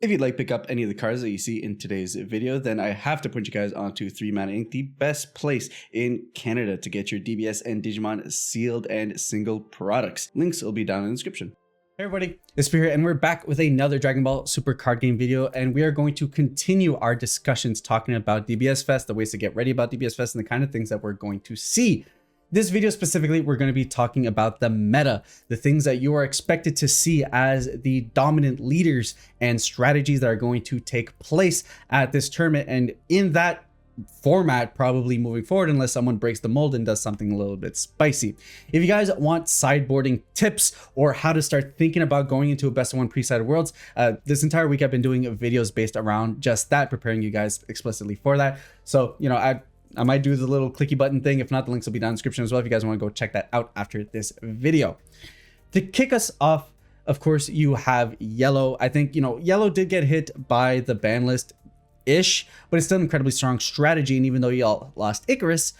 If you'd like to pick up any of the cards that you see in today's video, then I have to point you guys onto 3 Mana Inc., the best place in Canada to get your DBS and Digimon sealed and single products. Links will be down in the description. Hey everybody, Espira, and we're back with another Dragon Ball Super card game video, and we are going to continue our discussions talking about DBS Fest, the ways to get ready about DBS Fest, and the kind of things that we're going to see. This video specifically, we're going to be talking about the meta, the things that you are expected to see as the dominant leaders and strategies that are going to take place at this tournament, and in that format probably moving forward, unless someone breaks the mold and does something a little bit spicy. If you guys want sideboarding tips or how to start thinking about going into a best of one pre-sided worlds, this entire week I've been doing videos based around just that, preparing you guys explicitly for that. So, you know, I might do the little clicky button thing. If not, the links will be down in the description as well if you guys want to go check that out after this video. To kick us off, of course, you have Yellow. I think, you know, Yellow did get hit by the ban list ish, but it's still an incredibly strong strategy. And even though y'all lost Icarus,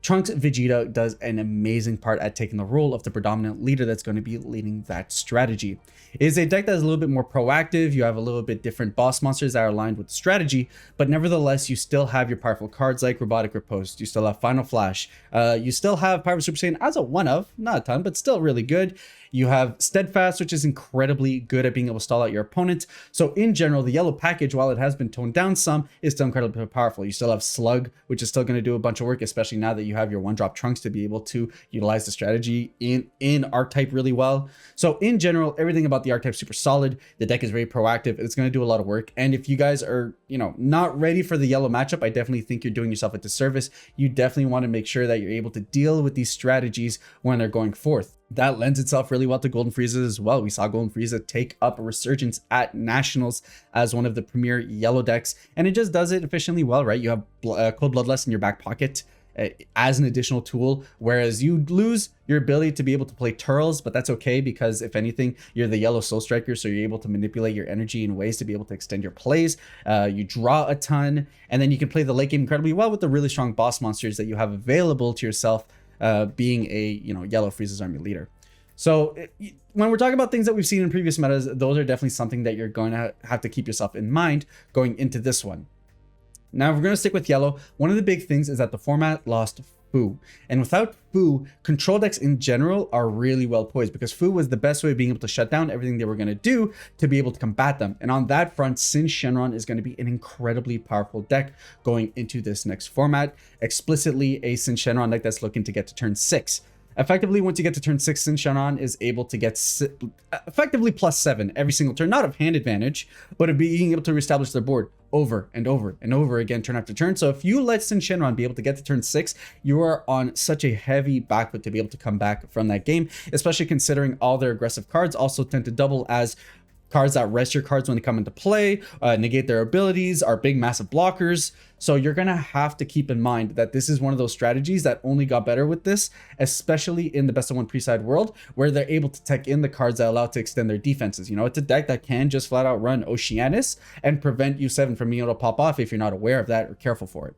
Trunks Vegeta does an amazing part at taking the role of the predominant leader that's going to be leading that strategy. It is a deck that is a little bit more proactive. You have a little bit different boss monsters that are aligned with the strategy, but nevertheless, you still have your powerful cards like Robotic Riposte. You still have Final Flash. You still have Pyro Super Saiyan as a one of, not a ton, but still really good. You have Steadfast, which is incredibly good at being able to stall out your opponent. So in general, the yellow package, while it has been toned down some, is still incredibly powerful. You still have Slug, which is still going to do a bunch of work, especially now that you have your one-drop Trunks to be able to utilize the strategy in archetype really well. So in general, everything about the archetype is super solid. The deck is very proactive. It's going to do a lot of work. And if you guys are, you know, not ready for the yellow matchup, I definitely think you're doing yourself a disservice. You definitely want to make sure that you're able to deal with these strategies when they're going forth. That lends itself really well to Golden Frieza as well. We saw Golden Frieza take up a resurgence at Nationals as one of the premier yellow decks, and it just does it efficiently well, right? You have Cold Bloodlust in your back pocket as an additional tool, whereas you lose your ability to be able to play Turles, but that's okay because if anything, you're the yellow Soul Striker, so you're able to manipulate your energy in ways to be able to extend your plays. You draw a ton, and then you can play the late game incredibly well with the really strong boss monsters that you have available to yourself, being a, you know, yellow Frieza's army leader. So when we're talking about things that we've seen in previous metas, those are definitely something that you're going to have to keep yourself in mind going into this one. Now, if we're going to stick with yellow, one of the big things is that the format lost Fu. And without Fu, control decks in general are really well poised because Fu was the best way of being able to shut down everything they were going to do to be able to combat them. And on that front, Sin Shenron is going to be an incredibly powerful deck going into this next format. Explicitly a Sin Shenron deck that's looking to get to turn 6. Effectively, once you get to turn 6, Sin Shenron is able to get effectively +7 every single turn, not of hand advantage, but of being able to reestablish their board over and over and over again, turn after turn. So if you let Sin Shenron be able to get to turn 6, you are on such a heavy back foot to be able to come back from that game, especially considering all their aggressive cards also tend to double as cards that rest your cards when they come into play, negate their abilities, are big massive blockers. So you're gonna have to keep in mind that this is one of those strategies that only got better with this, especially in the best of one pre-side world, where they're able to tech in the cards that allow to extend their defenses. You know, it's a deck that can just flat out run Oceanus and prevent U7 from being able to pop off if you're not aware of that or careful for it.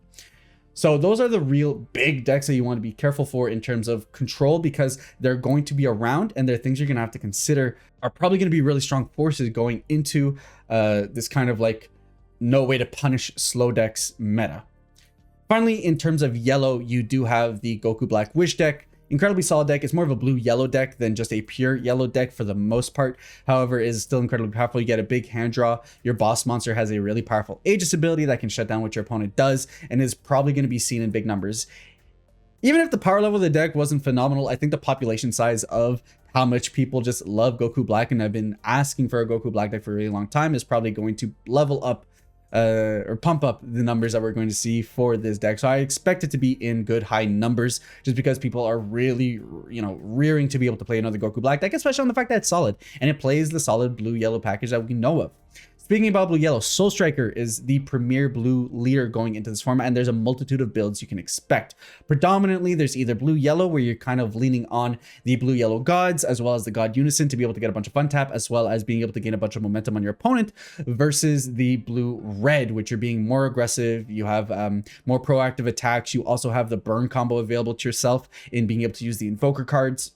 So those are the real big decks that you want to be careful for in terms of control, because they're going to be around and they're things you're going to have to consider are probably going to be really strong forces going into this kind of like no way to punish slow decks meta. Finally, in terms of yellow, you do have the Goku Black Wish deck. Incredibly solid deck. It's more of a blue-yellow deck than just a pure yellow deck for the most part. However, it is still incredibly powerful. You get a big hand draw. Your boss monster has a really powerful Aegis ability that can shut down what your opponent does and is probably going to be seen in big numbers. Even if the power level of the deck wasn't phenomenal, I think the population size of how much people just love Goku Black and have been asking for a Goku Black deck for a really long time is probably going to level up or pump up the numbers that we're going to see for this deck. So I expect it to be in good high numbers just because people are really, you know, rearing to be able to play another Goku Black deck, especially on the fact that it's solid and it plays the solid blue yellow package that we know of. Speaking about blue yellow, Soul Striker is the premier blue leader going into this format, and there's a multitude of builds you can expect. Predominantly, there's either blue yellow, where you're kind of leaning on the blue yellow gods, as well as the god unison to be able to get a bunch of fun tap, as well as being able to gain a bunch of momentum on your opponent, versus the blue red, which you're being more aggressive. You have more proactive attacks. You also have the burn combo available to yourself in being able to use the invoker cards.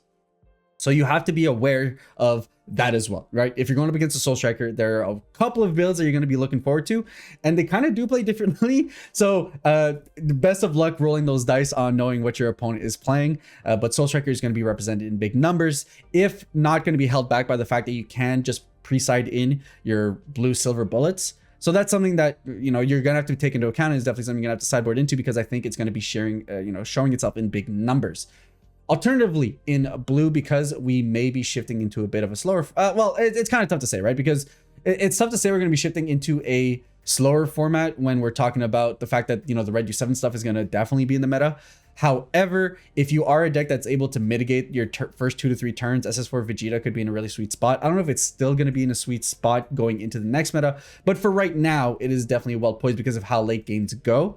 So you have to be aware of that as well, right? If you're going up against a Soul Striker, there are a couple of builds that you're going to be looking forward to, and they kind of do play differently. So the best of luck rolling those dice on knowing what your opponent is playing. But Soul Striker is going to be represented in big numbers, if not going to be held back by the fact that you can just pre-side in your blue silver bullets. So that's something that, you know, you're going to have to take into account, and is definitely something you're going to have to sideboard into, because I think it's going to be showing itself in big numbers. Alternatively, in blue, because we may be shifting into a bit of a slower, it's kind of tough to say, right? Because it's tough to say we're going to be shifting into a slower format when we're talking about the fact that, you know, the red U7 stuff is going to definitely be in the meta. However, if you are a deck that's able to mitigate your first 2 to 3 turns, SS4 Vegeta could be in a really sweet spot. I don't know if it's still going to be in a sweet spot going into the next meta, but for right now, it is definitely well poised because of how late games go.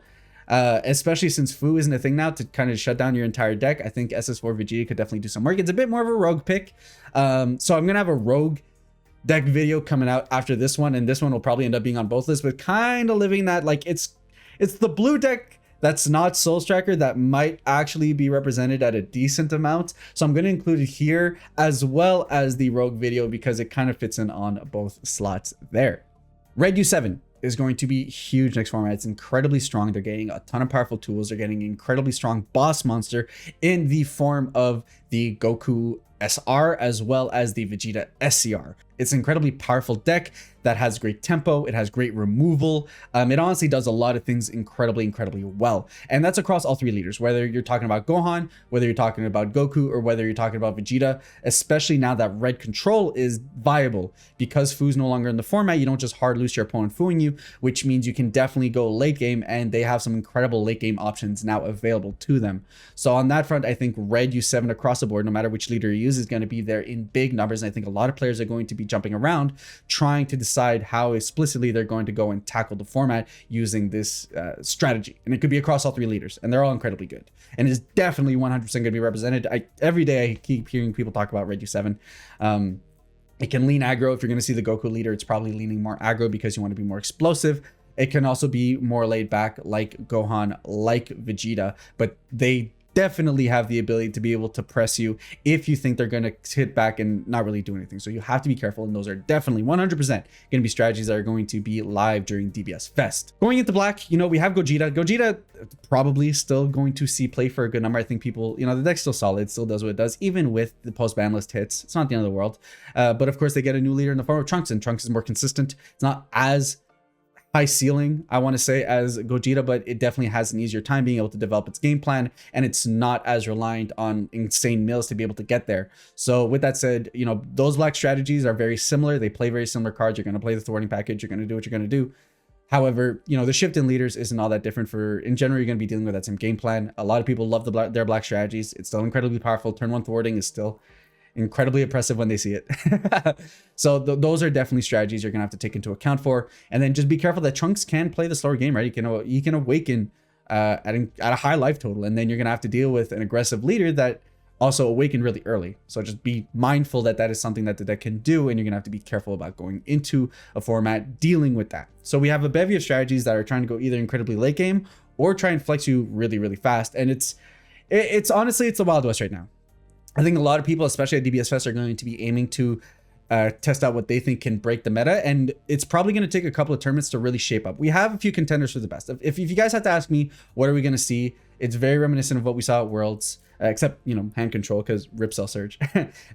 Especially since Fu isn't a thing now to kind of shut down your entire deck. I think SS4 Vegeta could definitely do some work. It's a bit more of a rogue pick. So I'm going to have a rogue deck video coming out after this one, and this one will probably end up being on both lists, but kind of living that, like, it's the blue deck that's not Soul Striker that might actually be represented at a decent amount. So I'm going to include it here as well as the rogue video, because it kind of fits in on both slots there. Red U7 is going to be huge next format. It's incredibly strong. They're getting a ton of powerful tools. They're getting an incredibly strong boss monster in the form of the Goku SR as well as the Vegeta SCR. It's an incredibly powerful deck that has great tempo. It has great removal. It honestly does a lot of things incredibly well. And that's across all 3 leaders, whether you're talking about Gohan, whether you're talking about Goku, or whether you're talking about Vegeta, especially now that red control is viable. Because Fu's no longer in the format, you don't just hard loose your opponent Fuing you, which means you can definitely go late game, and they have some incredible late game options now available to them. So on that front, I think red U7 across the board, no matter which leader you use, is going to be there in big numbers. And I think a lot of players are going to be jumping around trying to decide how explicitly they're going to go and tackle the format using this strategy. And it could be across all 3 leaders, and they're all incredibly good, and it's definitely 100% going to be represented. Every day I keep hearing people talk about red U7. It can lean aggro. If you're going to see the Goku leader, it's probably leaning more aggro because you want to be more explosive. It can also be more laid back like Gohan, like Vegeta, but they definitely have the ability to be able to press you if you think they're going to hit back and not really do anything. So you have to be careful, and those are definitely 100% going to be strategies that are going to be live during DBS Fest. Going into black, you know, we have Gogeta. Gogeta probably still going to see play for a good number. I think people, you know, the deck's still solid, it still does what it does, even with the post-ban list hits. It's not the end of the world. But of course, they get a new leader in the form of Trunks, and Trunks is more consistent. It's not as high ceiling, I want to say, as Gogeta, but it definitely has an easier time being able to develop its game plan, and it's not as reliant on insane mills to be able to get there. So with that said, you know, those black strategies are very similar. They play very similar cards. You're going to play the thwarting package. You're going to do what you're going to do. However, you know, the shift in leaders isn't all that different. For in general, you're going to be dealing with that same game plan. A lot of people love their black strategies. It's still incredibly powerful. Turn 1 thwarting is still incredibly oppressive when they see it. So those are definitely strategies you're gonna have to take into account for. And then just be careful that Trunks can play the slower game, right? You can awaken at a high life total, and then you're gonna have to deal with an aggressive leader that also awakened really early. So just be mindful that that is something that the deck can do, and you're gonna have to be careful about going into a format dealing with that. So we have a bevy of strategies that are trying to go either incredibly late game or try and flex you really fast. And it's honestly, it's the Wild West right now. I think a lot of people, especially at DBS Fest, are going to be aiming to test out what they think can break the meta, and it's probably going to take a couple of tournaments to really shape up. We have a few contenders for the best. If you guys have to ask me, what are we going to see? It's very reminiscent of what we saw at Worlds, except, you know, hand control, because Rip Cell Surge,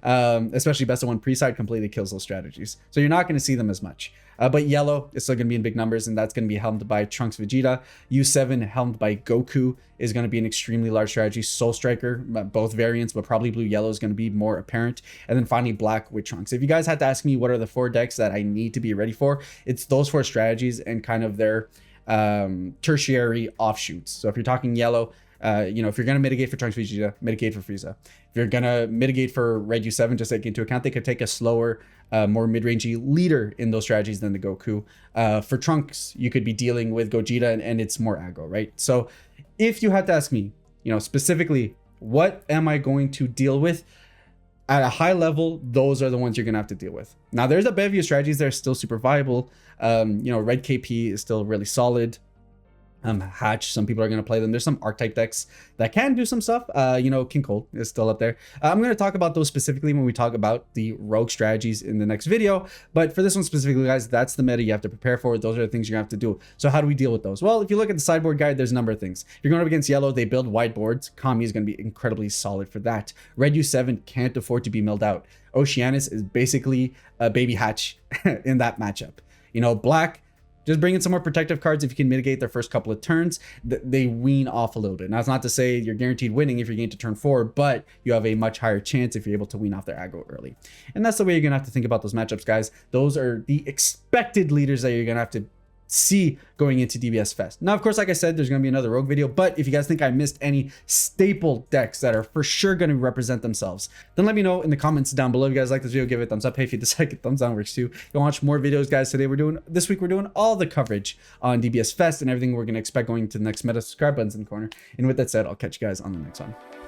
especially best of 1 pre-side completely kills those strategies. So you're not going to see them as much. But yellow is still going to be in big numbers, and that's going to be helmed by Trunks Vegeta. U7 helmed by Goku is going to be an extremely large strategy. Soul Striker, both variants, but probably blue yellow is going to be more apparent. And then finally black with Trunks. If you guys had to ask me what are the 4 decks that I need to be ready for, it's those 4 strategies and kind of their tertiary offshoots. So if you're talking yellow, you know, if you're going to mitigate for Trunks Vegeta, mitigate for Frieza. If you're going to mitigate for Red U7, just take into account they could take a slower, more mid-rangey leader in those strategies than the Goku. For Trunks, you could be dealing with Gogeta, and it's more aggro, right? So if you had to ask me, you know, specifically, what am I going to deal with? At a high level, those are the ones you're going to have to deal with. Now, there's a bevy of strategies that are still super viable. You know, Red KP is still really solid. Hatch, some people are going to play them. There's some archetype decks that can do some stuff. You know, King Cold is still up there. I'm going to talk about those specifically when we talk about the rogue strategies in the next video. But for this one specifically, guys, that's the meta you have to prepare for. Those are the things you're going to have to do. So how do we deal with those? Well, if you look at the sideboard guide, there's a number of things. If you're going up against yellow, they build wide boards. Kami is going to be incredibly solid for that. Red U7 can't afford to be milled out. Oceanus is basically a baby Hatch in that matchup. You know, black, just bring in some more protective cards if you can mitigate their first couple of turns. They wean off a little bit. Now, that's not to say you're guaranteed winning if you're getting to turn 4, but you have a much higher chance if you're able to wean off their aggro early. And that's the way you're going to have to think about those matchups, guys. Those are the expected leaders that you're going to have to see going into DBS Fest. Now, of course, like I said, there's going to be another rogue video, but if you guys think I missed any staple decks that are for sure going to represent themselves, then let me know in the comments down below. If you guys like this video, give it a thumbs up. Hey, if you dislike it, thumbs down works too. If you want to watch more videos, guys, this week we're doing all the coverage on DBS Fest and everything we're going to expect going to the next meta. Subscribe button's in the corner. And with that said, I'll catch you guys on the next one.